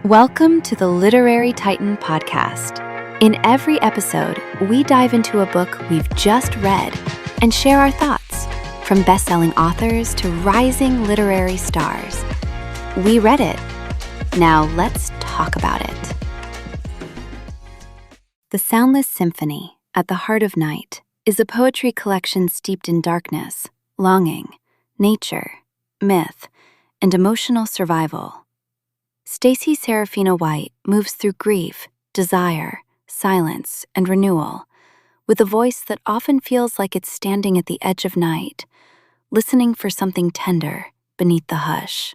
Welcome to the Literary Titan podcast. In every episode, we dive into a book we've just read and share our thoughts, from best-selling authors to rising literary stars. We read it. Now let's talk about it. The Soundless Symphony, At the Heart of Night, is a poetry collection steeped in darkness, longing, nature, myth, and emotional survival. Stacey Serafina White moves through grief, desire, silence, and renewal, with a voice that often feels like it's standing at the edge of night, listening for something tender beneath the hush.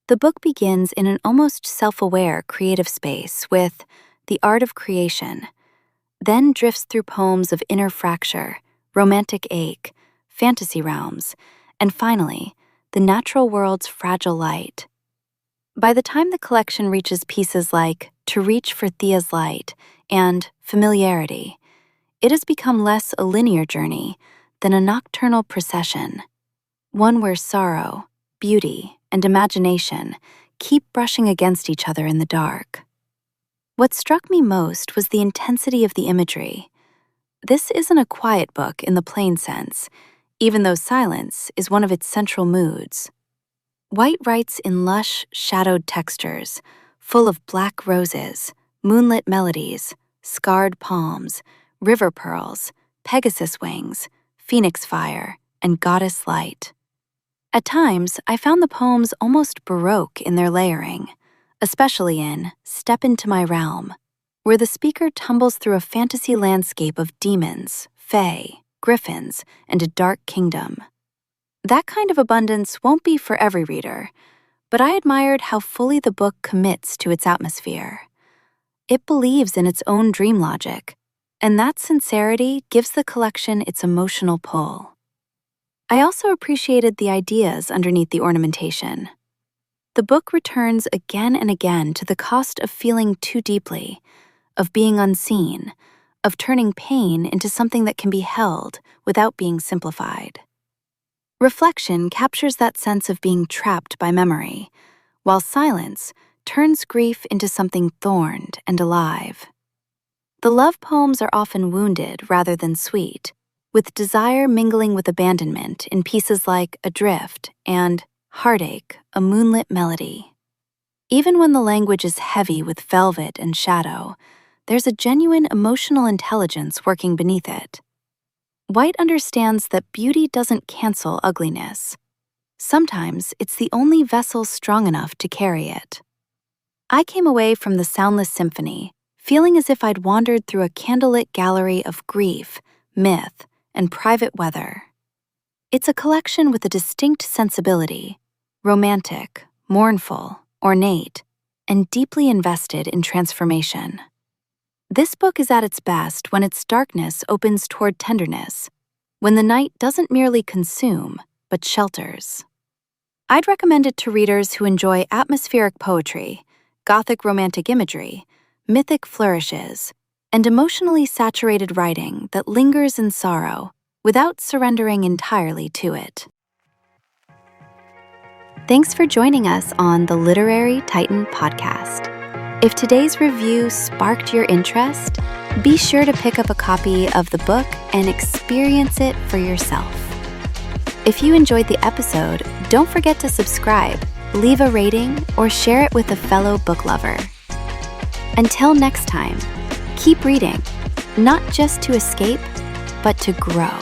The book begins in an almost self-aware creative space with the art of creation, then drifts through poems of inner fracture, romantic ache, fantasy realms, and finally, the natural world's fragile light. By the time the collection reaches pieces like To Reach for Thea's Light and Familiarity, it has become less a linear journey than a nocturnal procession, one where sorrow, beauty, and imagination keep brushing against each other in the dark. What struck me most was the intensity of the imagery. This isn't a quiet book in the plain sense, even though silence is one of its central moods. White writes in lush, shadowed textures, full of black roses, moonlit melodies, scarred palms, river pearls, Pegasus wings, phoenix fire, and goddess light. At times, I found the poems almost baroque in their layering, especially in Step Into My Realm, where the speaker tumbles through a fantasy landscape of demons, fae, griffins, and a dark kingdom. That kind of abundance won't be for every reader, but I admired how fully the book commits to its atmosphere. It believes in its own dream logic, and that sincerity gives the collection its emotional pull. I also appreciated the ideas underneath the ornamentation. The book returns again and again to the cost of feeling too deeply, of being unseen, of turning pain into something that can be held without being simplified. Reflection captures that sense of being trapped by memory, while silence turns grief into something thorned and alive. The love poems are often wounded rather than sweet, with desire mingling with abandonment in pieces like Adrift and Heartache, a Moonlit Melody. Even when the language is heavy with velvet and shadow, there's a genuine emotional intelligence working beneath it. White understands that beauty doesn't cancel ugliness. Sometimes it's the only vessel strong enough to carry it. I came away from the Soundless Symphony feeling as if I'd wandered through a candlelit gallery of grief, myth, and private weather. It's a collection with a distinct sensibility, romantic, mournful, ornate, and deeply invested in transformation. This book is at its best when its darkness opens toward tenderness, when the night doesn't merely consume, but shelters. I'd recommend it to readers who enjoy atmospheric poetry, gothic romantic imagery, mythic flourishes, and emotionally saturated writing that lingers in sorrow without surrendering entirely to it. Thanks for joining us on the Literary Titan podcast. If today's review sparked your interest, be sure to pick up a copy of the book and experience it for yourself. If you enjoyed the episode, don't forget to subscribe, leave a rating, or share it with a fellow book lover. Until next time, keep reading, not just to escape, but to grow.